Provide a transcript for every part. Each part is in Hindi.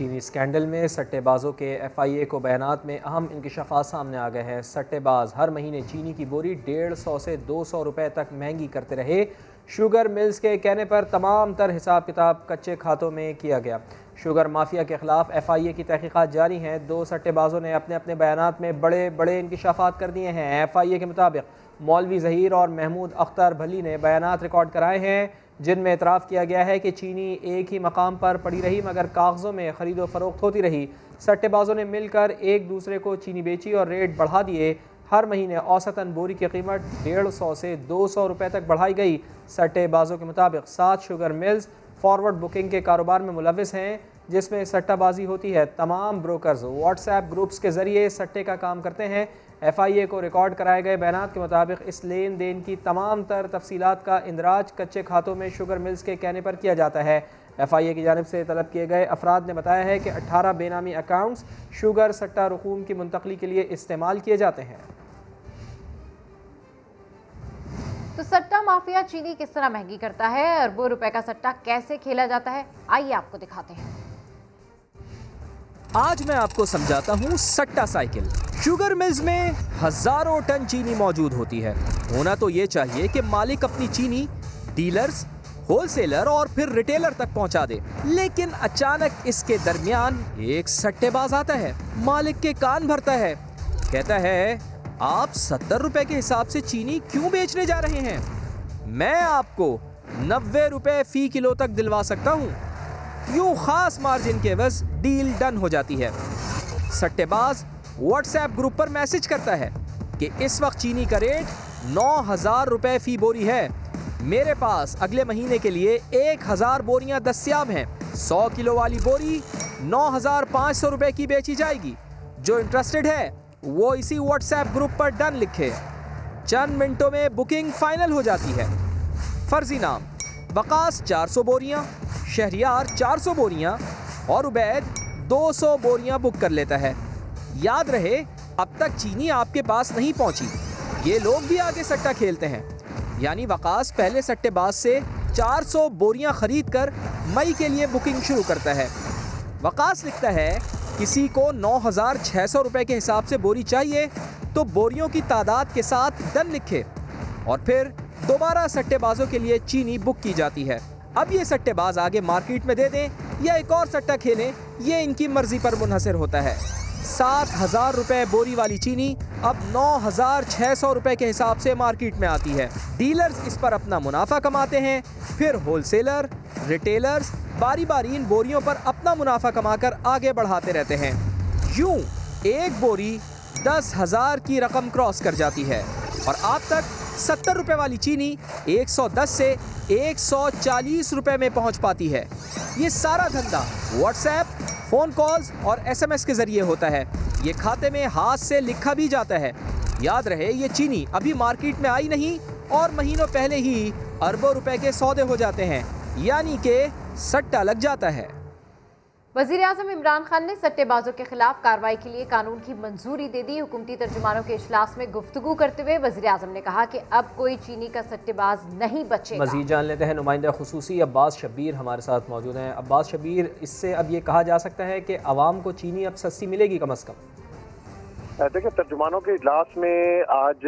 चीनी स्कैंडल में सट्टेबाजों के FIA को बयानात में अहम इंकशाफात सामने आ गए हैं। सट्टेबाज हर महीने चीनी की बोरी 150 से 200 रुपए तक महंगी करते रहे। शुगर मिल्स के कहने पर तमाम तर हिसाब किताब कच्चे खातों में किया गया। शुगर माफिया के खिलाफ FIA की तहकीकात जारी हैं। 2 सट्टेबाजों ने अपने अपने बयानात में बड़े बड़े इंकशाफात कर दिए हैं। FIA के मुताबिक मौलवी ज़हीर और महमूद अख्तर भली ने बयानात रिकॉर्ड कराए हैं, जिनमें एतराफ़ किया गया है कि चीनी एक ही मकाम पर पड़ी रही मगर कागज़ों में ख़रीदो फरोख्त होती रही। सट्टेबाजों ने मिलकर एक दूसरे को चीनी बेची और रेट बढ़ा दिए। हर महीने औसतन बोरी की कीमत 150 से 200 रुपए तक बढ़ाई गई। सट्टेबाजों के मुताबिक 7 शुगर मिल्स फॉरवर्ड बुकिंग के कारोबार में मुलविस हैं, जिसमें सट्टाबाजी होती है। तमाम ब्रोकर्स व्हाट्सएप ग्रुप्स के ज़रिए सट्टे का काम करते हैं। FIA को रिकॉर्ड कराए गए बयानात के मुताबिक इस लेन देन की तमाम तर तफसीलात का इंदराज कच्चे खातों में शुगर मिल्स के कहने पर किया जाता है। FIA की जानिब से तलब किए गए अफराद ने बताया है कि 18 बेनामी अकाउंट्स शुगर सट्टा रकूम की मुंतकली के लिए इस्तेमाल किए जाते हैं। तो सट्टा माफिया चीनी किस तरह महंगी करता है, अरबों रुपए का सट्टा कैसे खेला जाता है, आइए आपको दिखाते हैं। आज मैं आपको समझाता हूँ सट्टा साइकिल। शुगर मिल्स में हजारों टन चीनी मौजूद होती है। होना तो ये चाहिए कि मालिक अपनी चीनी डीलर्स, होलसेलर और फिर रिटेलर तक पहुंचा दे, लेकिन अचानक इसके दरमियान एक सट्टेबाज आता है, मालिक के कान भरता है, कहता है आप 70 रुपए के हिसाब से चीनी क्यों बेचने जा रहे हैं? मैं आपको 90 रुपए फी किलो तक दिलवा सकता हूँ। यूं खास मार्जिन के एवज डील डन हो जाती है। सट्टेबाज व्हाट्सएप ग्रुप पर मैसेज करता है कि इस वक्त चीनी का रेट 9000 रुपए फी बोरी है। मेरे पास अगले महीने के लिए 1000 बोरियां दस्तियाब हैं। 100 किलो वाली बोरी 9500 रुपए की बेची जाएगी। जो इंटरेस्टेड है वो इसी व्हाट्सएप ग्रुप पर डन लिखे। चंद मिनटों में बुकिंग फाइनल हो जाती है। फर्जी नाम वकास 400 बोरियां, शहरियार 400 बोरियां और उबैद 200 बोरियां बुक कर लेता है। याद रहे, अब तक चीनी आपके पास नहीं पहुंची। ये लोग भी आगे सट्टा खेलते हैं, यानी वकास पहले सट्टेबाज से 400 बोरियां खरीद कर मई के लिए बुकिंग शुरू करता है। वकास लिखता है किसी को 9600 रुपए के हिसाब से बोरी चाहिए तो बोरियों की तादाद के साथ डन लिखे और फिर दोबारा सट्टेबाजों के लिए चीनी बुक की जाती है। अब ये सट्टेबाज आगे मार्केट में दे दें या एक और सट्टा खेलें, ये इनकी मर्जी पर मुनहसर होता है। 7000 रुपए बोरी वाली चीनी अब 9600 रुपए के हिसाब से मार्केट में आती है। डीलर्स इस पर अपना मुनाफा कमाते हैं, फिर होलसेलर, रिटेलर्स बारी बारी इन बोरियों पर अपना मुनाफा कमाकर आगे बढ़ाते रहते हैं। यूं एक बोरी 10,000 की रकम क्रॉस कर जाती है और आप तक 70 रुपए वाली चीनी 110 से 140 रुपए में पहुंच पाती है। ये सारा धंधा व्हाट्सएप, फ़ोन कॉल्स और SMS के ज़रिए होता है। ये खाते में हाथ से लिखा भी जाता है। याद रहे, ये चीनी अभी मार्केट में आई नहीं और महीनों पहले ही अरबों रुपए के सौदे हो जाते हैं, यानी कि सट्टा लग जाता है। वज़ीर-ए-आज़म इमरान खान ने सट्टेबाजों के खिलाफ कार्रवाई के लिए कानून की मंजूरी दे दी। हुकूमती तर्जुमानों के इजलास में गुफ्तगू करते हुए वज़ीर-ए-आज़म ने कहा कि अब कोई चीनी का सट्टेबाज नहीं बचेगा। मज़ीद जान लेते हैं, नुमाइंदा खुसूसी अब्बास शब्बीर हमारे साथ मौजूद हैं। अब्बास शब्बीर, इससे अब ये कहा जा सकता है कि आवाम को चीनी अब सस्ती मिलेगी कम अज़ कम? देखिए, तर्जुमानों के इजलास में आज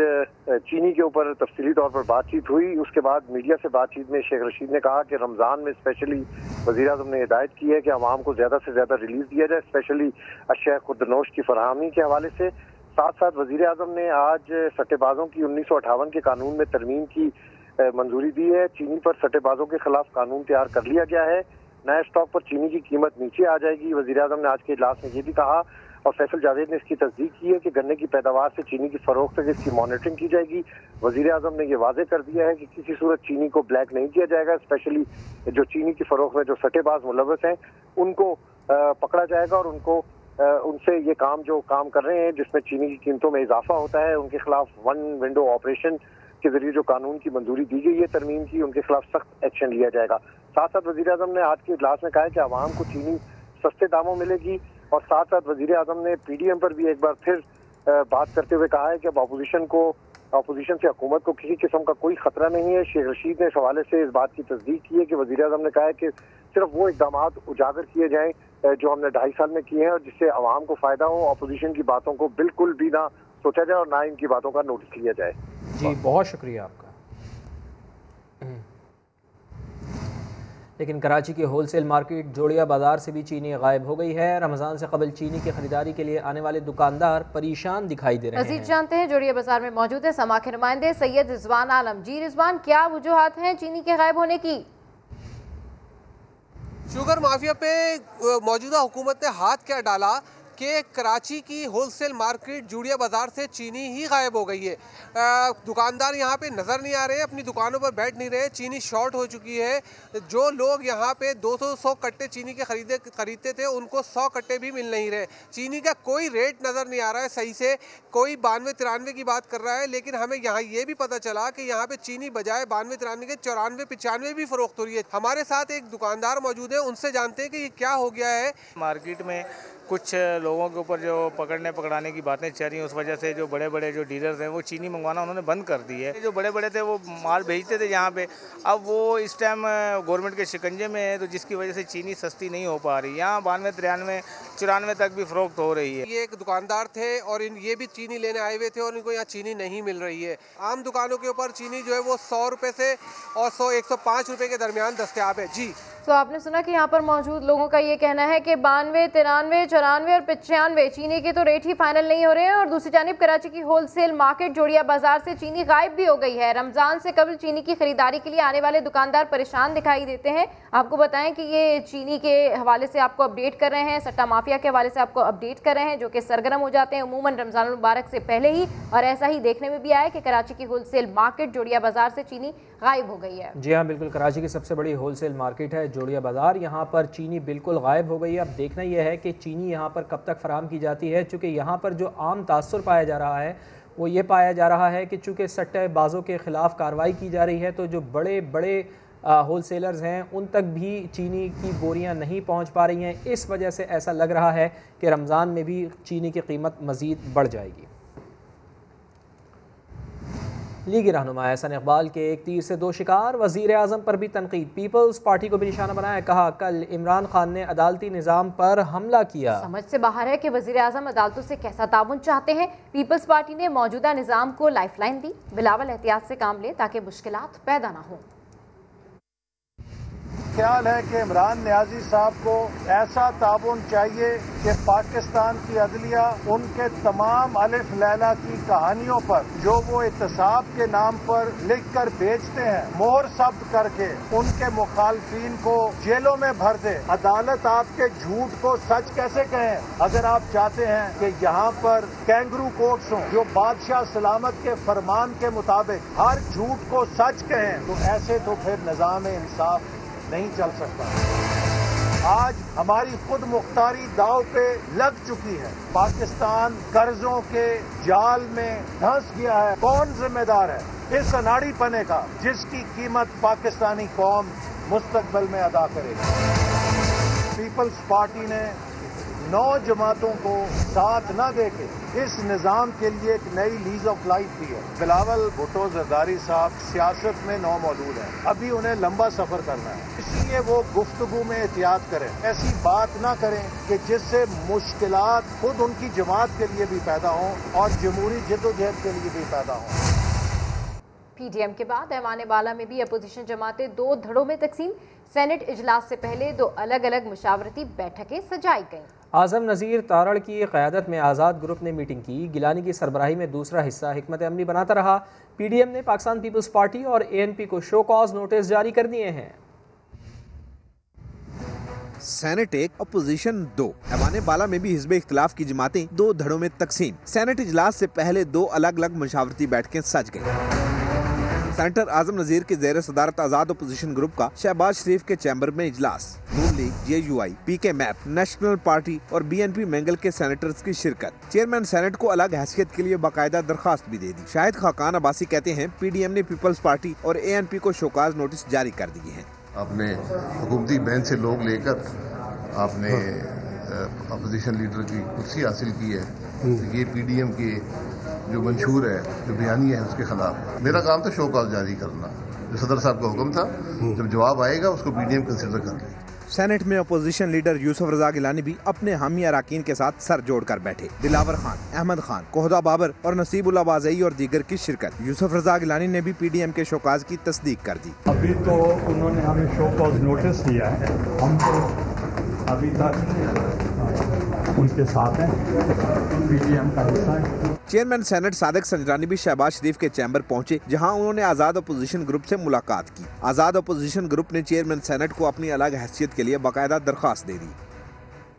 चीनी के ऊपर तफसीली तौर पर बातचीत हुई। उसके बाद मीडिया से बातचीत में शेख रशीद ने कहा कि रमज़ान में स्पेशली वज़ीर-ए-आज़म ने हिदायत की है कि आवाम को ज़्यादा से ज़्यादा रिलीफ दिया जाए, स्पेशली अशिया खुर्दनोश की फराहमी के हवाले से। साथ साथ वज़ीर-ए-आज़म ने आज सट्टेबाजों की 1958 के कानून में तरमीम की मंजूरी दी है। चीनी पर सट्टेबाजों के खिलाफ कानून तैयार कर लिया गया है। नए स्टॉक पर चीनी की कीमत नीचे आ जाएगी। वज़ीर-ए-आज़म ने आज के इजलास में ये भी कहा और फैसल जावेद ने इसकी तस्दीक की है कि गन्ने की पैदावार से चीनी की फरोख्त तक इसकी मॉनिटरिंग की जाएगी। वज़ीर-ए-आज़म ने यह वाज़ेह कर दिया है कि किसी सूरत चीनी को ब्लैक नहीं किया जाएगा। स्पेशली जो चीनी की फरोख्त में जो सट्टेबाज मुलव्वस हैं उनको पकड़ा जाएगा और उनसे ये जो काम कर रहे हैं जिसमें चीनी की कीमतों में इजाफा होता है, उनके खिलाफ वन विंडो ऑपरेशन के जरिए जो कानून की मंजूरी दी गई है तरमीम की, उनके खिलाफ सख्त एक्शन लिया जाएगा। साथ साथ वज़ीर-ए-आज़म ने आज के इजलास में कहा है कि आवाम को चीनी सस्ते दामों मिलेगी और साथ साथ वज़ीर-ए-आज़म ने PDM पर भी एक बार फिर बात करते हुए कहा है कि अब अपोजिशन को अपोजिशन से हुकूमत को किसी किस्म का कोई खतरा नहीं है। शेख रशीद ने इस हवाले से इस बात की तस्दीक की है कि वज़ीर-ए-आज़म ने कहा है कि सिर्फ वो इक़दाम उजागर किए जाएं जो हमने 2.5 साल में किए हैं और जिससे आवाम को फ़ायदा हो। अपोजिशन की बातों को बिल्कुल भी ना सोचा जाए और ना इनकी बातों का नोटिस लिया जाए। जी बहुत शुक्रिया आपका। लेकिन कराची की होलसेल मार्केट जोड़िया बाजार से भी चीनी गायब हो गई है। रमज़ान से कबल चीनी की खरीदारी के लिए आने वाले दुकानदार परेशान दिखाई दे रहे हैं। मज़ीद जानते हैं जोड़िया बाजार में मौजूद है समा के नुमाइंदे सैयद रिजवान आलम। जी रिजवान, क्या वजूहात हैं चीनी के गायब होने की? शुगर माफिया पे मौजूदा हुकूमत ने हाथ क्या डाला कि कराची की होलसेल मार्केट जोड़िया बाज़ार से चीनी ही गायब हो गई है। दुकानदार यहाँ पे नज़र नहीं आ रहे हैं, अपनी दुकानों पर बैठ नहीं रहे, चीनी शॉर्ट हो चुकी है। जो लोग यहाँ पे 200 कट्टे चीनी के खरीदते थे उनको 100 कट्टे भी मिल नहीं रहे। चीनी का कोई रेट नज़र नहीं आ रहा है सही से। कोई 92-93 की बात कर रहा है, लेकिन हमें यहाँ ये भी पता चला कि यहाँ पे चीनी बजाय 92-93 के 94-95 भी फ़रोख्त हो रही है। हमारे साथ एक दुकानदार मौजूद है, उनसे जानते हैं कि ये क्या हो गया है। मार्केट में कुछ लोगों के ऊपर जो पकड़ने की बातें चल रही हैं, उस वजह से जो बड़े बड़े जो डीलर्स हैं वो चीनी मंगवाना उन्होंने बंद कर दी है। जो बड़े बड़े थे वो माल भेजते थे यहाँ पे, अब वो इस टाइम गवर्नमेंट के शिकंजे में है, तो जिसकी वजह से चीनी सस्ती नहीं हो पा रही। यहाँ 92-93-94 तक भी फ़रोख्त हो रही है। ये एक दुकानदार थे और ये भी चीनी लेने आए हुए थे और इनको यहाँ चीनी नहीं मिल रही है। आम दुकानों के ऊपर चीनी जो है वो 100 रुपये से और 105 रुपये के दरमियान दस्तयाब है। जी तो आपने सुना कि यहाँ पर मौजूद लोगों का ये कहना है कि 92, 93, 94 और 95 चीनी के तो रेट ही फाइनल नहीं हो रहे हैं। और दूसरी जानिब कराची की होलसेल मार्केट जोड़िया बाजार से चीनी गायब भी हो गई है। रमज़ान से कबल चीनी की खरीदारी के लिए आने वाले दुकानदार परेशान दिखाई देते हैं। आपको बताएं कि ये चीनी के हवाले से आपको अपडेट कर रहे हैं, सट्टा माफिया के हवाले से आपको अपडेट कर रहे हैं, जो कि सरगर्म हो जाते हैं उमूमन रमज़ान मुबारक से पहले ही। और ऐसा ही देखने में भी आया कि कराची की होलसेल मार्केट जोड़िया बाजार से चीनी गायब हो गई है। जी हाँ बिल्कुल, कराची की सबसे बड़ी होलसेल मार्केट है जोड़िया बाजार, यहाँ पर चीनी बिल्कुल गायब हो गई है। अब देखना यह है कि चीनी यहाँ पर कब तक फराम की जाती है, चूँकि यहाँ पर जो आम तासुर पाया जा रहा है वो ये पाया जा रहा है कि चूँकि सट्टेबाजों के ख़िलाफ़ कार्रवाई की जा रही है, तो जो बड़े बड़े होलसेलर्स हैं उन तक भी चीनी की बोरियां नहीं पहुंच पा रही हैं। इस वजह से ऐसा लग रहा है कि रमज़ान में भी चीनी की कीमत मज़ीद बढ़ जाएगी। लीगी रहनुमा एहसन इकबाल के एक तीर से 2 शिकार, वज़ीर-ए-आज़म पर भी तनकीद, पीपल्स पार्टी को भी निशाना बनाया। कहा कल इमरान खान ने अदालती निज़ाम पर हमला किया। समझ से बाहर है कि वज़ीर-ए-आज़म अदालतों से कैसा ताउन चाहते हैं। पीपल्स पार्टी ने मौजूदा निज़ाम को लाइफलाइन दी, बिलावल एहतियात से काम ले ताकि मुश्किलात पैदा ना हो। ख्याल है कि इमरान नियाजी साहब को ऐसा ताउन चाहिए कि पाकिस्तान की अदलिया उनके तमाम अलिफ लैला की कहानियों पर जो वो इत्तेसाब के नाम पर लिख कर बेचते हैं, मोहर जब्त करके उनके मुखालफीन को जेलों में भर दे। अदालत आपके झूठ को सच कैसे कहें? अगर आप चाहते हैं कि यहाँ पर कैंगरू कोर्ट्स हों जो बादशाह सलामत के फरमान के मुताबिक हर झूठ को सच कहें, तो ऐसे तो फिर निज़ाम इंसाफ नहीं चल सकता। आज हमारी खुद मुख्तारी दाव पे लग चुकी है। पाकिस्तान कर्जों के जाल में धंस गया है। कौन जिम्मेदार है इस अनाड़ीपने का जिसकी कीमत पाकिस्तानी कौम मुस्तकबिल में अदा करेगी? पीपल्स पार्टी ने 9 जमातों को साथ न देके इस निज़ाम के लिए एक नई लीज ऑफ लाइफ दी है। बिलावल भुट्टो जरदारी साहब सियासत में नौ मौजूद हैं, अभी उन्हें लंबा सफर करना है, इसलिए वो गुफ्तगू में एहतियात करें, ऐसी बात ना करें कि जिससे मुश्किलात खुद उनकी जमात के लिए भी पैदा हों और जमहूरी जद्दोजहद के लिए भी पैदा हों। पीडीएम के बाद ऐवान बाला में भी अपोजिशन जमातें 2 धड़ों में तकसीम। सेनेट इजलास से पहले 2 अलग अलग मुशावरती बैठकें सजाई गईं। आज़म नज़ीर तारड़ की क़यादत में आज़ाद ग्रुप ने मीटिंग की। गिलानी की सरबराही में दूसरा हिस्सा हिकमत अमली बनाता रहा। पीडीएम ने पाकिस्तान पीपल्स पार्टी और एएनपी को शो कॉज नोटिस जारी कर दिए हैं। Senate 1 opposition 2। ऐवान बाला में भी हिज़्ब इख्तिलाफ की जमातें 2 धड़ों में तकसीम। सेनेट इजलास से पहले 2 अलग अलग मुशावरती बैठकें सज गई। सेनेटर आज़म नज़ीर के ज़ेर सदारत आज़ाद अपोजिशन ग्रुप का शहबाज शरीफ के चैम्बर में इजलास। नून लीग, जेयूआई, पीके मैप, नेशनल पार्टी और बीएनपी मैंगल के सेनेटर्स की शिरकत। चेयरमैन सेनेट को अलग हैसियत के लिए बाकायदा दरखास्त भी दे दी। शाहिद खाकान अब्बासी कहते हैं पीडीएम ने पीपल्स पार्टी और एएनपी को शोकाज नोटिस जारी कर दिए हैं। आपने हुकूमती बैंच से लोग लेकर आपने अपोजिशन लीडर की कुर्सी हासिल की है, तो ये पीडीएम के जो मंशूर है, जो बयानिया है, उसके खिलाफ मेरा काम था शो कॉज जारी करना। जो सदर साहब का हुक्म था, जब जवाब आएगा उसको पीडीएम कंसिडर कर ले। सेनेट में अपोजिशन लीडर यूसुफ रजा गिलानी भी अपने हामी अराकीन के साथ सर जोड़कर बैठे। दिलावर खान, अहमद खान, कोहदा बाबर और नसीबुल्लाह बाज़ई और दीगर की शिरकत। यूसुफ रजा गिलानी ने भी पीडीएम के शोकाज की तस्दीक कर दी। अभी तो उन्होंने हमें शोकॉज नोटिस दिया है, हम तो अभी तक उनके साथ हैं, पीडीएम का हिस्सा है। चेयरमैन सेनेट सादिक संजरानी भी शहबाज शरीफ के चैम्बर पहुंचे, जहां उन्होंने आज़ाद अपोजिशन ग्रुप से मुलाकात की। आज़ाद अपोजिशन ग्रुप ने चेयरमैन सेनेट को अपनी अलग हैसियत के लिए बाकायदा दरख्वास्त दे दी।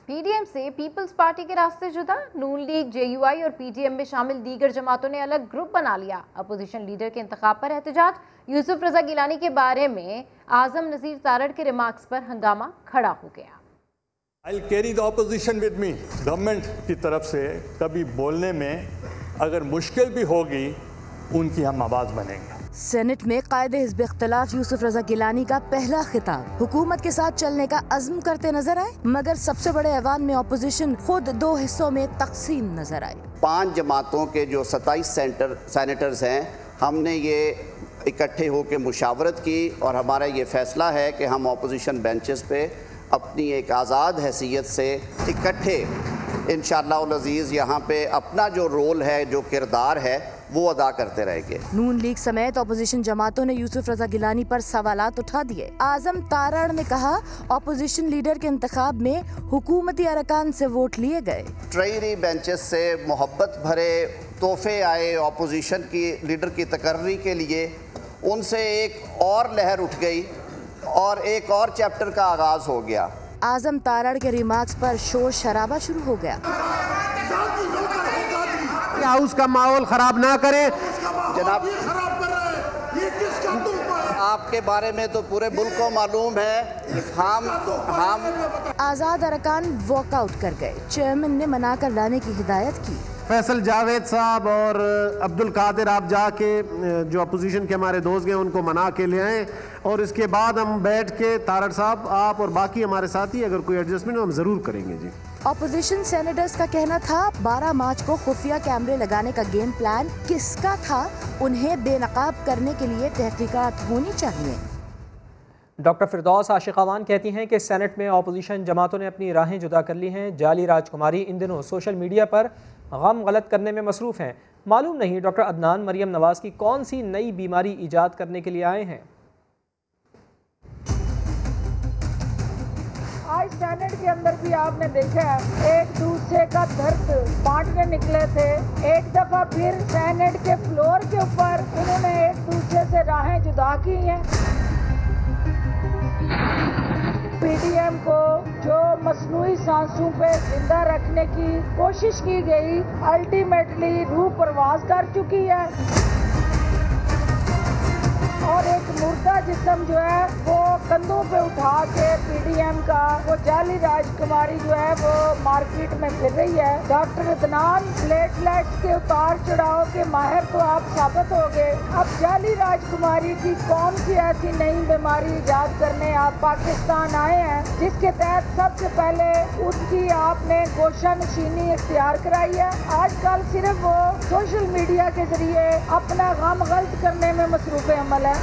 पीडीएम से पीपल्स पार्टी के रास्ते जुदा, नून लीग, जेयूआई और पीडीएम में शामिल दीगर जमातों ने अलग ग्रुप बना लिया। अपोजिशन लीडर के इंतखाब पर एहतजाज, यूसुफ रजा गिलानी के बारे में आजम नज़ीर तारड़ के रिमार्क्स पर हंगामा खड़ा हो गया। I'll carry the opposition with me। Government की तरफ से कभी बोलने में अगर मुश्किल भी होगी, उनकी हम आवाज़ बनेंगे। सेनेट में कायदे हिज़्ब इख्तिलाफ यूसुफ रजा गिलानी का पहला खिताब, हुकूमत के साथ चलने का अज़्म करते नजर आए, मगर सबसे बड़े ऐवान में अपोजिशन खुद दो हिस्सों में तकसीम नजर आई। 5 जमातों के जो 27 सेनेटर्स हैं, हमने ये इकट्ठे होकर मुशावरत की और हमारा ये फैसला है कि हम अपोजिशन बेंचेस पे अपनी एक आज़ाद हैसियत से इकट्ठे इंशाअल्लाह अज़ीज़ यहाँ पे अपना जो रोल है, जो किरदार है, वो अदा करते रहेंगे। नून लीग समेत अपोजिशन जमातों ने यूसुफ रजा गिलानी पर सवालात उठा दिए। आजम तारड़ ने कहा अपोजिशन लीडर के इंतखाब में हुकूमती अरकान से वोट लिए गए। ट्रेजरी बेंचेस से मोहब्बत भरे तोहफे आए अपोजिशन की लीडर की तकर्री के लिए, उनसे एक और लहर उठ गई और एक और चैप्टर का आगाज हो गया। आजम तारड़ के रिमार्क्स पर शोर शराबा शुरू हो गया। हाउस का माहौल खराब ना करें जनाब, आपके बारे में तो पूरे मुल्क को मालूम है। हम आज़ाद अरकान वॉकआउट कर गए। चेयरमैन ने मनाकर लाने की हिदायत की। फैसल जावेद साहब और अब्दुल कादिर, आप जाके जो अपोजिशन के हमारे दोस्त हैं उनको मना के ले आएँ और इसके बाद हम बैठ के तारड़ साहब, आप और बाकी हमारे साथी अगर कोई एडजस्टमेंट हम ज़रूर करेंगे जी। अपोजिशन सेनेटर्स का कहना था 12 मार्च को खुफिया कैमरे लगाने का गेम प्लान किसका था, उन्हें बेनकाब करने के लिए तहकीकात होनी चाहिए। डॉक्टर फिरदौस आशिकावान कहती हैं कि सेनेट में अपोजिशन जमातों ने अपनी राहें जुदा कर ली हैं। जाली राजकुमारी इन दिनों सोशल मीडिया पर गम गलत करने में मसरूफ़ हैं। मालूम नहीं डॉक्टर अदनान मरियम नवाज की कौन सी नई बीमारी ईजाद करने के लिए आए हैं। आज सेनेट के अंदर भी आपने देखा है एक दूसरे का दर्द बांटने निकले थे। एक दफा फिर सेनेट के फ्लोर के ऊपर उन्होंने एक दूसरे से राहें जुदा की हैं। पीडीएम को जो मसनूई सांसों पे जिंदा रखने की कोशिश की गई, अल्टीमेटली रूह परवाज कर चुकी है और एक मुर्दा जिस्म जो है वो कंधों पे उठा के पीडीएम का वो जाली राजकुमारी जो है वो मार्केट में फिर रही है। डॉक्टर अदनान, प्लेटलेट्स के उतार चढ़ाव के माहिर तो आप साबित हो गए। अब जाली राजकुमारी की कौन सी ऐसी नई बीमारी ईजाद करने आप पाकिस्तान आए हैं जिसके तहत सबसे पहले उसकी आपने गोशा नशीनी इख्तियार कराई है। आजकल सिर्फ वो सोशल मीडिया के जरिए अपना गम गलत करने में मसरूफ़ अमल है।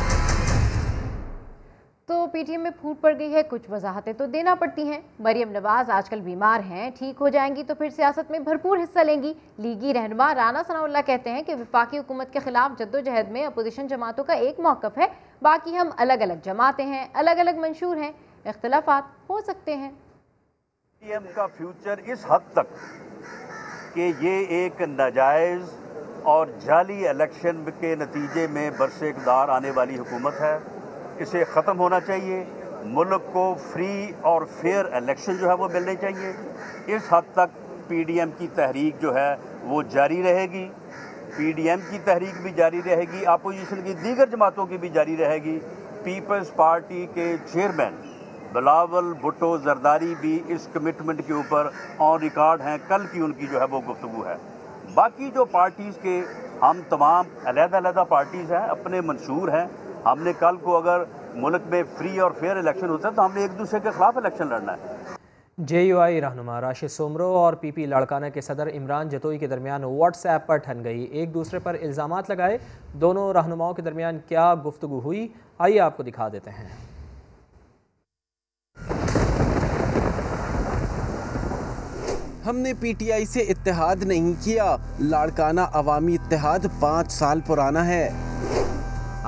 तो पीटीएम में फूट पड़ गई है, कुछ वजाहतें तो देना पड़ती हैं। मरियम नवाज आजकल बीमार हैं, ठीक हो जाएंगी तो फिर सियासत में भरपूर हिस्सा लेंगी। लीगी रहनुमा राना सनाउल्लाह कहते हैं कि वफाकी हुकूमत के खिलाफ जद्दोजहद में अपोजिशन जमातों का एक मौक़िफ़ है, बाकी हम अलग अलग जमातें हैं, अलग अलग मंशूर हैं, इख्तलाफात हो सकते हैं। पीटीएम का फ्यूचर इस हद तक कि ये एक नाजायज़ और जाली इलेक्शन के नतीजे में बरसे इक़्तिदार आने वाली हुकूमत है। इसे ख़त्म होना चाहिए। मुल्क को फ्री और फेयर इलेक्शन जो है वो मिलने चाहिए। इस हद तक पीडीएम की तहरीक जो है वो जारी रहेगी। पीडीएम की तहरीक भी जारी रहेगी, अपोजिशन की दीगर जमातों की भी जारी रहेगी। पीपल्स पार्टी के चेयरमैन बिलावल भुट्टो जरदारी भी इस कमिटमेंट के ऊपर ऑन रिकॉर्ड हैं। कल की उनकी जो है वो गुफ्तगू है। बाकी जो पार्टीज़ के हम तमाम अलग-अलग पार्टीज़ हैं, अपने मंशूर हैं। हमने कल को अगर मुल्क में फ्री और फेयर इलेक्शन होता है तो हमने एक दूसरे के खिलाफ इलेक्शन लड़ना है। JUI रहनुमा राशिद सोमरो और PP लाड़काना के सदर इमरान जतोई के दरमियान व्हाट्सएप पर ठन गई। एक दूसरे पर इल्ज़ामात लगाए। दोनों रहनुमाओं के दरमियान क्या गुफ्तगू हुई, आइए आपको दिखा देते हैं। हमने PTI से इत्तेहाद नहीं किया। लाड़काना अवामी इत्तेहाद 5 साल पुराना है।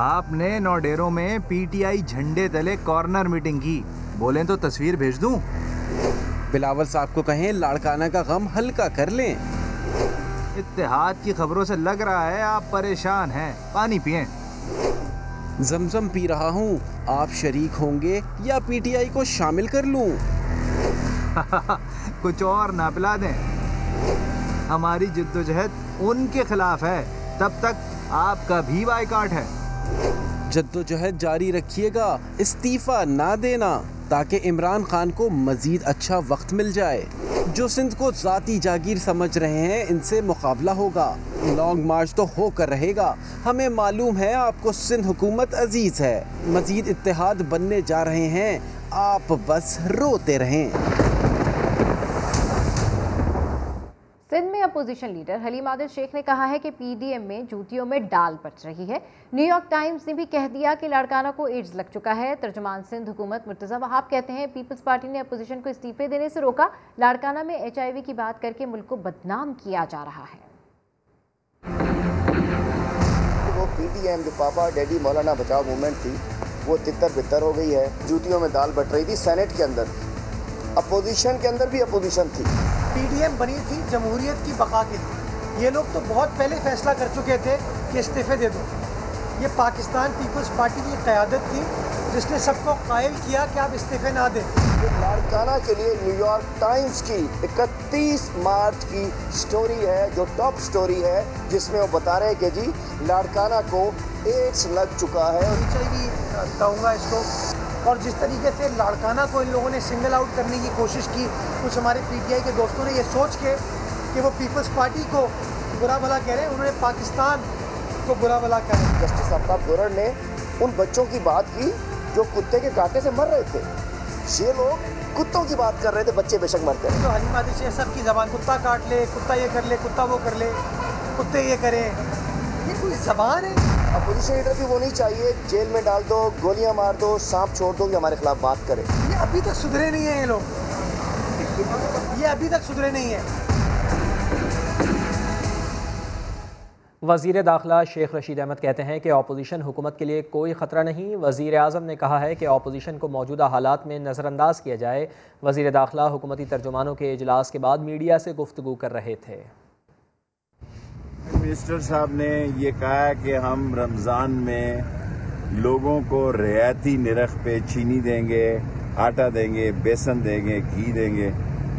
आपने नौडेरों में PTI झंडे तले कॉर्नर मीटिंग की, बोलें तो तस्वीर भेज दूं? बिलावल साहब को कहें लाड़काना का गम हल्का कर लें। इत्तेहाद की खबरों से लग रहा है आप परेशान हैं, पानी पिएं। जमजम पी रहा हूँ, आप शरीक होंगे या PTI को शामिल कर लूं? कुछ और ना पिला दें। हमारी जिद्दोजहद उनके खिलाफ है, तब तक आपका भी बाइकाट है। जद्दोजहद जारी रखिएगा, इस्तीफा ना देना, ताकि इमरान खान को मजीद अच्छा वक्त मिल जाए। जो सिंध को जाती जागीर समझ रहे हैं, इनसे मुकाबला होगा। लॉन्ग मार्च तो होकर रहेगा। हमें मालूम है आपको सिंध हुकूमत अजीज है। मजीद इत्तेहाद बनने जा रहे हैं, आप बस रोते रहें। सिंध में अपोजिशन लीडर हलीम आदिल शेख ने कहा है कि PDM में जूतियों में डाल बच रही है। न्यूयॉर्क टाइम्स ने भी कह दिया कि लाड़काना को एड्स लग चुका है। तर्जुमान सिंध हुकूमत मुर्तज़ा वहाब कहते हैं पीपल्स पार्टी ने अपोजिशन को इस्तीफे देने से रोका। लाड़काना में HIV की बात करके मुल्क को बदनाम किया जा रहा है। वो PDM जो पापा डैडी मौलाना बचाओ मूवमेंट थी, वो तितर बितर हो गई है। जूतियों में दाल बट रही थी। सेनेट के अंदर अपोजिशन के अंदर भी अपोजिशन थी। PDM बनी थी जमहूरियत की बका के लिए। ये लोग तो बहुत पहले फैसला कर चुके थे कि इस्तीफे दे दो। ये पाकिस्तान पीपल्स पार्टी की क़यादत थी जिसने सबको कायल किया कि आप इस्तीफे ना दें। लाड़काना के लिए न्यूयॉर्क टाइम्स की 31 मार्च की स्टोरी है, जो टॉप स्टोरी है, जिसमें वो बता रहे हैं कि जी लाड़काना को एड्स लग चुका है। HIV कहूँगा इसको। और जिस तरीके से लाड़काना को इन लोगों ने सिंगल आउट करने की कोशिश की, कुछ हमारे PTI के दोस्तों ने ये सोच के कि वो पीपल्स पार्टी को बुरा भला कह रहे हैं, उन्होंने पाकिस्तान को बुरा भला कह रहे हैं। जस्टिस आफ्ताब दुर्र ने उन बच्चों की बात की जो कुत्ते के कांटे से मर रहे थे। ये लोग कुत्तों की बात कर रहे थे, बच्चे बेशक मरते हैं। तो हलीम आदिल शेख सब की ज़बान, कुत्ता काट ले, कुत्ता ये कर ले, कुत्ता वो कर ले, कुत्ते ये करें, ये कोई ज़बान है? अपोजिशन लीडर भी वो नहीं चाहिए जेल में डाल दो, गोलियां मार दो, सांप छोड़ दो कि हमारे खिलाफ बात करें। ये अभी तक सुधरे नहीं है। ये लोग ये अभी तक सुधरे नहीं है। वज़ीर दाखिला शेख रशीद अहमद कहते हैं कि अपोजिशन हुकूमत के लिए कोई ख़तरा नहीं। वज़ीर आज़म ने कहा है कि अपोजिशन को मौजूदा हालात में नज़रअंदाज किया जाए। वज़ीर दाखिला हुकूमती तर्जुमानों के इजलास के बाद मीडिया से गुफ्तगू कर रहे थे। मिनिस्टर साहब ने ये कहा कि हम रमज़ान में लोगों को रियायती निरख पे चीनी देंगे, आटा देंगे, बेसन देंगे, घी देंगे।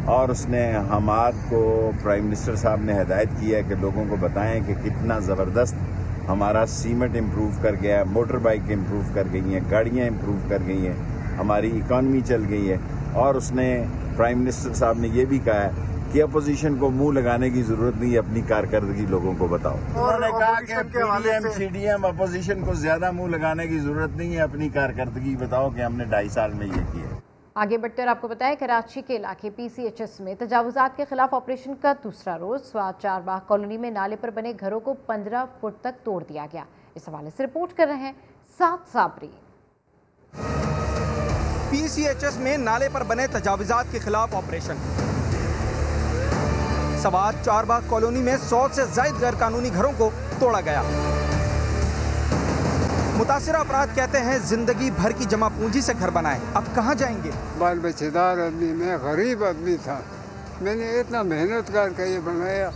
और उसने हमाद को प्राइम मिनिस्टर साहब ने हिदायत किया कि लोगों को बताएं कि कितना ज़बरदस्त हमारा सीमेंट इम्प्रूव कर गया है, मोटर बाइक इम्प्रूव कर गई हैं, गाड़ियाँ इम्प्रूव कर गई हैं, हमारी इकॉनमी चल गई है। और उसने प्राइम मिनिस्टर साहब ने ये भी कहा है कि अपोजिशन को मुंह लगाने की जरूरत नहीं है, अपनी कारकर्दगी लोगों को बताओ। उन्होंने कहा कि PDM CDM अपोजिशन को ज्यादा मुंह लगाने की जरूरत नहीं है, अपनी कारकर्दगी बताओ कि हमने 2.5 साल में ये किया। आगे बढ़कर आपको बताएं कराची के इलाके PCHS में तजावुजात के खिलाफ ऑपरेशन का दूसरा रोज स्वाद चारबाग कॉलोनी में नाले पर बने घरों को 15 फुट तक तोड़ दिया गया। इस हवाले से रिपोर्ट कर रहे हैं साद साबरी। PCHS में नाले पर बने तजावुजात के खिलाफ ऑपरेशन। स्वाद चारबाग कॉलोनी में 100 से ज्यादा गैर कानूनी घरों को तोड़ा गया। मुतासिरा अफराद कहते हैं जिंदगी भर की जमा पूंजी से घर बनाए, अब कहाँ जाएंगे। बाल बच्चेदार आदमी, मैं गरीब आदमी था, मैंने इतना मेहनत करके ये बनाया,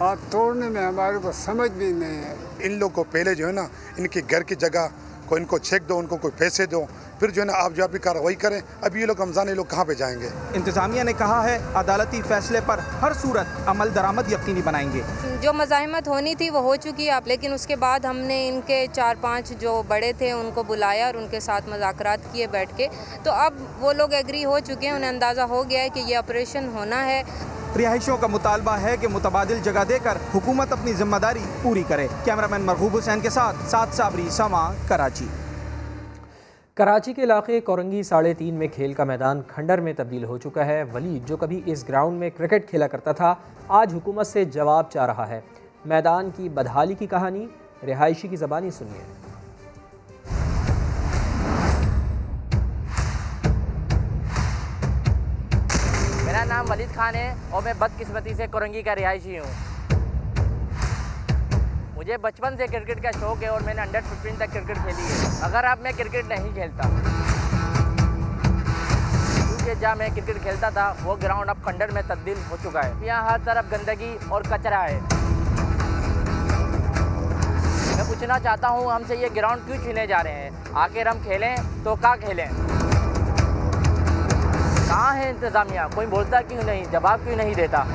आप तोड़ने में हमारे को समझ भी नहीं है। इन लोग को पहले जो है ना, इनके घर की जगह को इनको चेक दो, उनको कोई पैसे दो, फिर जो है ना आप जो भी कार्रवाई करें। अब ये लोग रमजान ये लोग कहाँ पे जाएंगे। इंतजामिया ने कहा है अदालती फैसले पर हर सूरत अमल दरामद यकीनी बनाएंगे। जो मज़ाहमत होनी थी वो हो चुकी है, लेकिन उसके बाद हमने इनके 4-5 जो बड़े थे उनको बुलाया और उनके साथ मुज़ाकरात किए बैठ के, तो अब वो लोग एग्री हो चुके हैं, उन्हें अंदाज़ा हो गया है कि ये ऑपरेशन होना है। रिहायशियों का मुतालबा है कि मुतबादिल जगह देकर हुकूमत अपनी जिम्मेदारी पूरी करे। कैमरामैन मरहूब हुसैन के साथ साद साबरी, समा, कराची। कराची के इलाके कोरंगी 3.5 में खेल का मैदान खंडर में तब्दील हो चुका है। वलीद जो कभी इस ग्राउंड में क्रिकेट खेला करता था, आज हुकूमत से जवाब चाह रहा है। मैदान की बदहाली की कहानी रिहायशी की ज़बानी सुनिए। मेरा नाम वलीद खान है और मैं बदकिस्मती से कोरंगी का रिहायशी हूँ। मुझे बचपन से क्रिकेट का शौक है और मैंने अंडर 15 तक क्रिकेट खेली है। अगर अब मैं क्रिकेट नहीं खेलता, क्योंकि जहाँ मैं क्रिकेट खेलता था वो ग्राउंड अब खंडर में तब्दील हो चुका है। यहाँ हर तरफ गंदगी और कचरा है। मैं पूछना चाहता हूँ, हमसे ये ग्राउंड क्यों छीने जा रहे हैं? आखिर हम खेलें तो कहाँ खेलें? कहाँ है इंतज़ामिया? कोई बोलता क्यों नहीं, जवाब क्यों नहीं देता?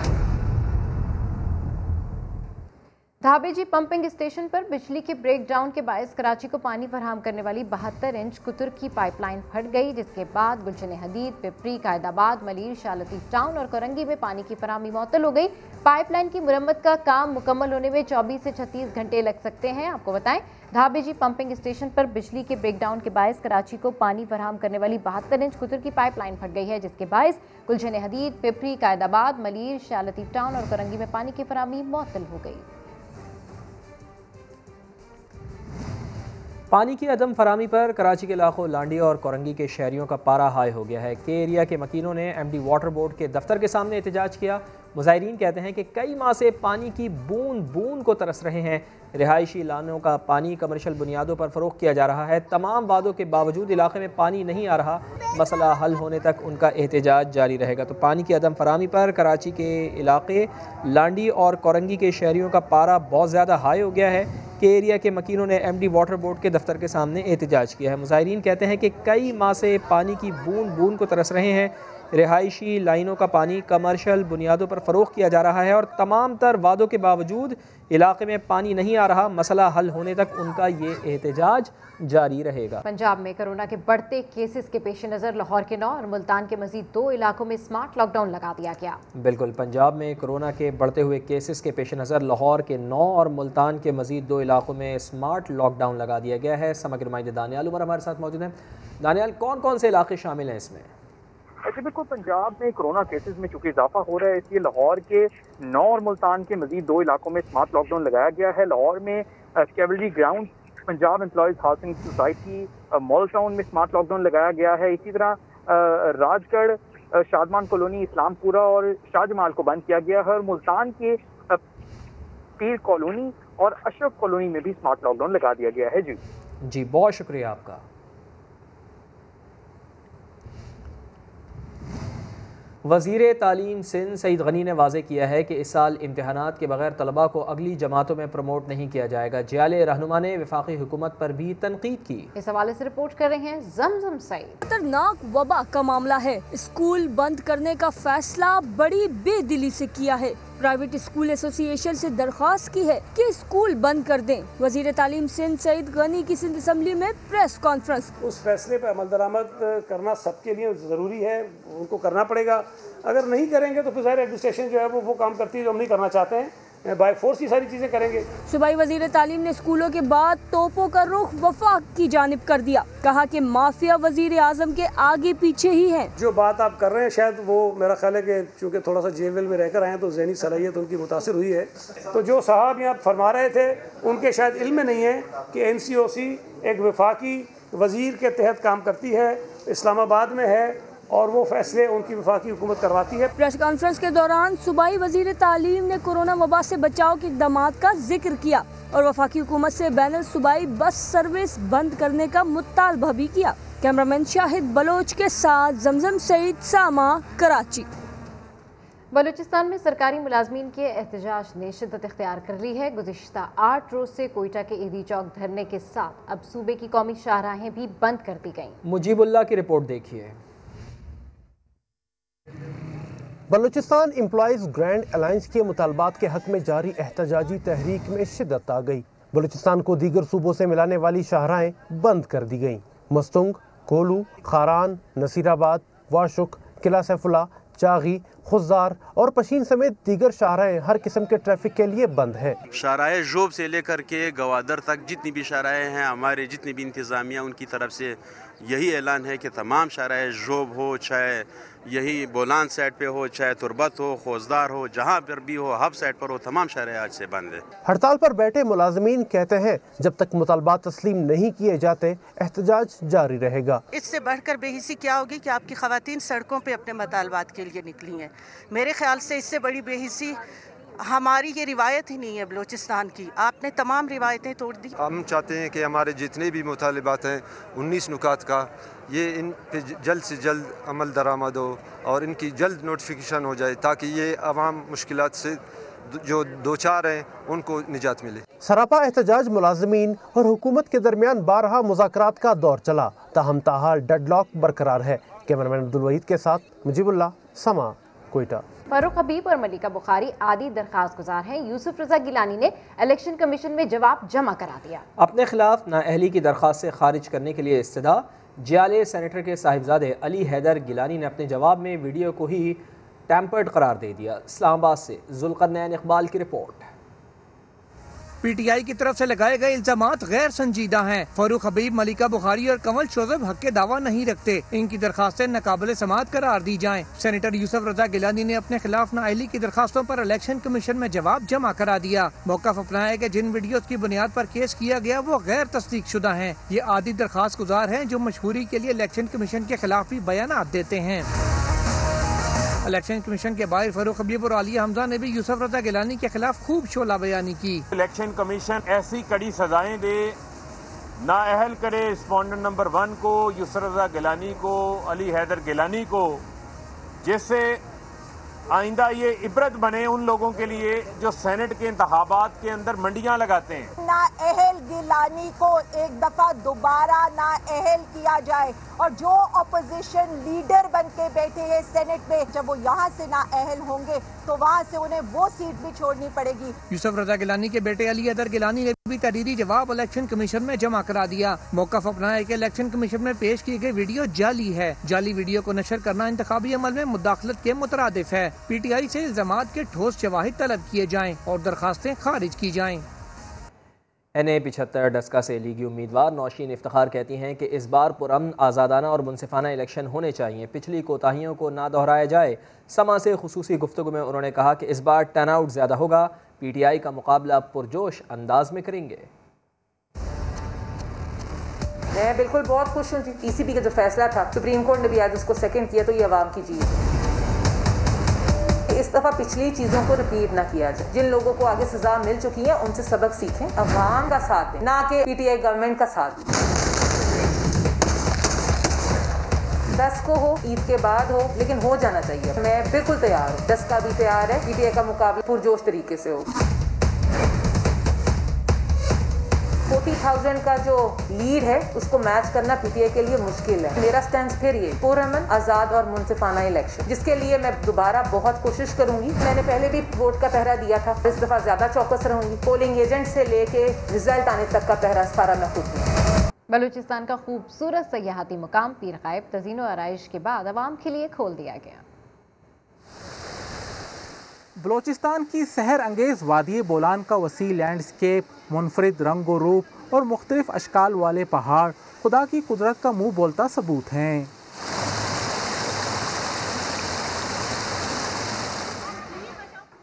धाबेजी पंपिंग स्टेशन पर बिजली के ब्रेकडाउन के बायस कराची को पानी फराहम करने वाली 72 इंच कुतुर की पाइपलाइन फट गई, जिसके बाद गुलशन हदीद, पिपरी, कायदाबाद, मलीर, शालती टाउन और कोरंगी में पानी की फराहमी मुअत्तल हो गई। पाइपलाइन की मुरम्मत का काम मुकम्मल होने में 24 से 36 घंटे लग सकते हैं। आपको बताएं, धाबेजी पंपिंग स्टेशन पर बिजली के ब्रेकडाउन के बायस कराची को पानी फराहम करने वाली 72 इंच कुतुर की पाइपलाइन फट गई है, जिसके बायस गुलशन हदीद, पिपरी, कायदाबाद, मलीर, शालती टाउन और कोरंगी में पानी की फराहमी मुअत्तल हो गई। पानी की अदम फरामी पर कराची के इलाकों लांडी और कोरंगी के शहरियों का पारा हाई हो गया है। के एरिया के मकीनों ने MD वाटर बोर्ड के दफ्तर के सामने एहतजाज किया। मुजाहिरीन कहते हैं कि कई माह से पानी की बूंद बूंद को तरस रहे हैं। रिहायशी लानों का पानी कमर्शियल बुनियादों पर फ़रोख्त किया जा रहा है। तमाम वादों के बावजूद इलाके में पानी नहीं आ रहा। मसला हल होने तक उनका एहतजाज जारी रहेगा। तो पानी की अदम फरामी पर कराची के इलाके लांडी और कोरंगी के शहरियों का पारा बहुत ज़्यादा हाई हो गया है। के एरिया के मकीनों ने MD वाटर बोर्ड के दफ्तर के सामने एहतजाज किया है। मुजाहिरीन कहते हैं कि कई माह से पानी की बूंद बूंद को तरस रहे हैं। रिहायशी लाइनों का पानी कमर्शियल बुनियादों पर फ़रोख्त किया जा रहा है और तमाम तर वादों के बावजूद इलाके में पानी नहीं आ रहा। मसला हल होने तक उनका ये एहतजाज जारी रहेगा। पंजाब में कोरोना के बढ़ते केसेस के पेश नज़र लाहौर के 9 और मुल्तान के मजीद 2 इलाकों में स्मार्ट लॉकडाउन लगा दिया गया। बिल्कुल, पंजाब में कोरोना के बढ़ते हुए केसेस के पेश नज़र लाहौर के 9 और मुल्तान के मजीद 2 इलाकों में स्मार्ट लॉकडाउन लगा दिया गया है। समग्र नुमाइंदे दानियाल उमर हमारे साथ मौजूद हैं। दानियाल, कौन कौन से इलाके शामिल हैं इसमें? अच्छा, बिल्कुल, पंजाब में कोरोना केसेस में चूंकि इजाफा हो रहा है, इसलिए लाहौर के 9 और मुल्तान के मजीद 2 इलाकों में स्मार्ट लॉकडाउन लगाया गया है। लाहौर में cavalry ground, Punjab employees housing society, mall town में स्मार्ट लॉकडाउन लगाया गया है। इसी तरह राजगढ़, शादमान कॉलोनी, इस्लामपुरा और शाहजमाल को बंद किया गया है। और मुल्तान के पीर कॉलोनी और अशरफ कॉलोनी में भी स्मार्ट लॉकडाउन लगा दिया गया है। जी, बहुत शुक्रिया आपका। वज़ीर तालीम सिंध सईद गनी ने वाज़े किया है कि इस साल इम्तिहानात के बगैर तलबा को अगली जमातों में प्रमोट नहीं किया जाएगा। जियाले रहनुमा ने वफाकी हुकूमत पर भी तनकीद की। इस हवाले से रिपोर्ट कर रहे हैं जमजम सईद। खतरनाक वबा का मामला है। स्कूल बंद करने का फैसला बड़ी बेदिली से किया है। प्राइवेट स्कूल एसोसिएशन से दरख्वास्त की है कि स्कूल बंद कर दें। वजीर तालीम सिंध सईद गनी की सिंध असम्बली में प्रेस कॉन्फ्रेंस। उस फैसले पर अमल दरामद करना सबके लिए ज़रूरी है, उनको करना पड़ेगा। अगर नहीं करेंगे तो फिर ज़ाहिर एडमिनिस्ट्रेशन जो है वो काम करती है जो हम नहीं करना चाहते हैं। बाय फोर्स ही सारी चीजें करेंगे। सूबाई वजीर तालीम ने स्कूलों के बाद तोपों का रुख वफाक की जानिब कर दिया। कहा कि माफिया वजीर आजम के आगे पीछे ही है। जो बात आप कर रहे हैं शायद वो मेरा ख्याल है कि चूँकि थोड़ा सा जेल वेल में रहकर आए हैं तो ज़हनी सलाहियत उनकी मुतासिर हुई है। तो जो साहब यहाँ फरमा रहे थे उनके शायद इल्म में नहीं है कि NCOC एक वफाकी वजीर के तहत काम करती है, इस्लामाबाद में है और वो फैसले उनकी वफाकी हुकूमत करवाती है। प्रेस कॉन्फ्रेंस के दौरान सूबाई वजीर तालीम ने कोरोना वबा से बचाव के इक़दाम का जिक्र किया और वफाकी हुकूमत से बैनुल सूबाई बस सर्विस बंद करने का मुतालबा भी किया। कैमरामैन शाहिद बलोच के साथ जमजम सईद, सामा, कराची। बलूचिस्तान में सरकारी मुलाजमीन के एहतजाज ने शिद्दत इख्तियार कर ली है। गुज़िश्ता 8 रोज से कोयटा के ईदी चौक धरने के साथ अब सूबे की कौमी शाहराहें भी बंद कर दी गईं। मुजीबुल्लाह की रिपोर्ट देखिए। बलूचिस्तान एम्प्लॉइज ग्रैंड अलायंस के मुतालबात के हक में जारी एहतजाजी तहरीक में शिद्दत आ गई। बलूचिस्तान को दीगर सूबों से मिलाने वाली शाहराहें बंद कर दी गईं। मस्तुंग, कोलू, खारान, नसीराबाद, वाशुक, किला सैफुल्ला, चागी, खुजार और पशीन समेत दीगर शाहराएं हर किस्म के ट्रैफिक के लिए बंद है। शाहराए जोब से लेकर के गवादर तक जितनी भी शाहराएं हैं, हमारे जितनी भी इंतज़ामिया उनकी तरफ से यही ऐलान है कि तमाम शाहराए जोब हो, चाहे यही बोलान साइड पे हो, चाहे तुरबत हो, खोजदार हो, जहाँ पर भी हो, हब साइड पर हो, तमाम शाहराए आज से बंद है। हड़ताल पर बैठे मुलाजमीन कहते हैं जब तक मुतालबात तस्लीम नहीं किए जाते एहतजाज जारी रहेगा। इससे बढ़कर बेहिसी क्या होगी कि आपकी खवातीन सड़कों पे अपने मुतालबात के लिए निकली हैं। मेरे ख्याल से इससे बड़ी बेहिसी हमारी ये रिवायत ही नहीं है बलूचिस्तान की। आपने तमाम रिवायतें तोड़ दी। हम चाहते हैं कि हमारे जितने भी मुतालबात हैं 19 नुकात का, ये इन पे जल्द से जल्द अमल दरामद हो और इनकी जल्द नोटिफिकेशन हो जाए ताकि ये अवाम मुश्किलात से जो दो चार हैं उनको निजात मिले। सरापा एहतजाज मुलाजमीन और हुकूमत के दरमियान बारहा मुज़ाकरात का दौर चला, ताहम ताहाल डेडलॉक बरकरार है। कैमरामैन अब्दुल वहीद के साथ मुजीबुल्लाह, समा, कोयटा। फारूक हबीब और मलिका बुखारी आदि दरखास्त गुजार हैं। यूसुफ रजा गिलानी ने इलेक्शन कमीशन में जवाब जमा करा दिया। अपने खिलाफ नाअहली की दरखास्त से खारिज करने के लिए इस्तदा। जियाले सेनेटर के साहिबजादे अली हैदर गिलानी ने अपने जवाब में वीडियो को ही टैंपर्ड करार दे दिया। इस्लामाबाद से जुल्करनैन इकबाल की रिपोर्ट। पीटीआई की तरफ से लगाए गए इल्जामात गैर संजीदा हैं। फारूक हबीब, मलिका बुखारी और कंवल शोजब हक के दावा नहीं रखते। इनकी दरखास्तें नाकाबिले समाअत करार दी जाएं। सेनेटर यूसुफ रजा गिलानी ने अपने खिलाफ नाअहली की दरखास्तों पर इलेक्शन कमीशन में जवाब जमा करा दिया। मौक़िफ़ अपनाया कि जिन वीडियो की बुनियाद पर केस किया गया वो गैर तस्दीक शुदा हैं। ये आदि दरखास्त गुजार हैं जो मशहूरी के लिए इलेक्शन कमीशन के खिलाफ भी बयानात देते हैं। इलेक्शन कमीशन के बाहर फारूक हबीब और आलिया हमजा ने भी यूसुफ रजा गिलानी के खिलाफ खूब शोला बयानी की। इलेक्शन कमीशन ऐसी कड़ी सजाएं दे, नाअहल करे रिस्पोंडेंट नंबर 1 को, यूसुफ रजा गिलानी को, अली हैदर गिलानी को, जिससे आइंदा ये इबरत बने उन लोगों के लिए जो सेनेट के इंतखाबात के अंदर मंडियां लगाते हैं। नाअहल गिलानी को एक दफा दोबारा नाअहल किया जाए और जो अपोजिशन लीडर बन के बैठे हैं सेनेट में, जब वो यहाँ से नाअहल होंगे तो वहाँ से उन्हें वो सीट भी छोड़नी पड़ेगी। यूसुफ रजा गिलानी के बेटे अली हैदर गिलानी ने भी तहरीरी जवाब इलेक्शन कमीशन में जमा करा दिया। मौक़िफ़ अपनाया कि इलेक्शन कमीशन में पेश की गई वीडियो जाली है। जाली वीडियो को नशर करना इंतखाबी अमल में मुदाखलत के मुतरादिफ है। पीटीआई से इल्जामात के ठोस शवाहिद तलब किए जाएं और दरखास्तें खारिज की जाएं। NA-75 डस्का से लीगी उम्मीदवार नौशीन इफ्तिखार कहती हैं कि इस बार पुरअमन, आज़ादाना और मुनसिफाना इलेक्शन होने चाहिए। पिछली कोताहियों को ना दोहराया जाए। समा से खुसूसी गुफ्तगू में उन्होंने कहा कि इस बार टर्नआउट ज़्यादा होगा। PTI का मुकाबला पुरजोश अंदाज में करेंगे। मैं बिल्कुल बहुत खुश हूँ। ECB का जो फैसला था, सुप्रीम कोर्ट ने भी आज उसको सेकंड किया, तो ये अवाम की जीत है। इस दफ़ा पिछली चीज़ों को रिपीट ना किया जाए। जिन लोगों को आगे सजा मिल चुकी है उनसे सबक सीखें, अवाम का साथ दें, ना कि PTI गवर्नमेंट का साथ। 10 को हो, ईद के बाद हो, लेकिन हो जाना चाहिए। मैं बिल्कुल तैयार हूँ, 10 का भी तैयार है। PTI का मुकाबला पुरजोश तरीके से हो। 40,000 का जो लीड है उसको मैच करना PTI के लिए मुश्किल है। मेरा स्टैंड फिर ये पुरअमन, आज़ाद और मुनसिफाना इलेक्शन, जिसके लिए मैं दोबारा बहुत कोशिश करूंगी। मैंने पहले भी वोट का पहरा दिया था, इस दफा ज्यादा चौकस रहूंगी। पोलिंग एजेंट से लेके रिजल्ट आने तक का पहरा सारा मैं खुद दूंगी। बलूचिस्तान का खूबसूरत सयाहती मुकाम पीर गायब तज़ीन और आराइश के बाद आवाम के लिए खोल दिया गया। बलूचिस्तान की सहर अंगेज़ वादी बोलान का वसी लैंडस्केप, मुनफरिद रंग व रूप और मुख्तलिफ अशकाल वाले पहाड़ खुदा की कुदरत का मुंह बोलता सबूत हैं।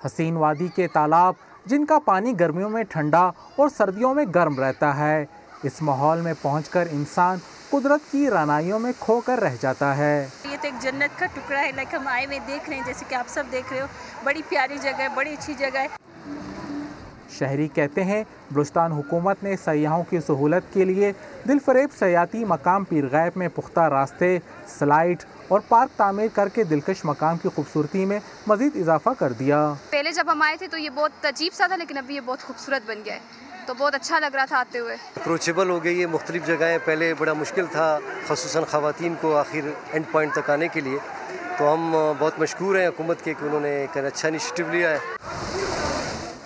हसीन वादी के तालाब, जिनका पानी गर्मियों में ठंडा और सर्दियों में गर्म रहता है। इस माहौल में पहुंचकर इंसान कुदरत की रानाइयों में खोकर रह जाता है। ये तो एक जन्नत का टुकड़ा है, लाइक हम आए हुए देख रहे हैं, जैसे कि आप सब देख रहे हो। बड़ी प्यारी जगह है, बड़ी अच्छी जगह है। शहरी कहते हैं बलूचिस्तान हुकूमत ने सयाहों की सहूलत के लिए दिलफरेब सयाती मकाम पीर गायब में पुख्ता रास्ते, स्लाइड और पार्क तामीर करके दिलकश मकाम की खूबसूरती में मजीद इजाफा कर दिया। पहले जब हम आए थे तो ये बहुत अजीब सा था, लेकिन अभी ये बहुत खूबसूरत बन गया है, तो बहुत अच्छा लग रहा था आते हुए। अप्रोचेबल हो गई है, मुख्तलिफ जगहें पहले बड़ा मुश्किल था, ख़ुसूसन ख़वातीन को आखिर एंड पॉइंट तक आने के लिए। तो हम बहुत मशकूर हैं हुकूमत के कि उन्होंने एक अच्छा इनिशिएटिव लिया है।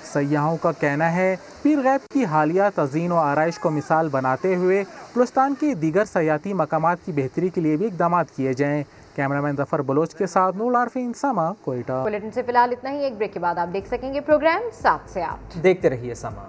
सयाहों का कहना है पीर गैब की हालिया तज़ीन और आराइश को मिसाल बनाते हुए बलूचिस्तान के दीगर सयाती मकामात की बेहतरी के लिए भी इक़दाम किए जाएँ। कैमरामैन जफर बलोच के साथ नूर आरफीन, समा, कोयटा। बुलेटिन से फिलहाल इतना ही। एक ब्रेक के बाद आप देख सकेंगे प्रोग्राम 7 से 8। देखते रहिए समा।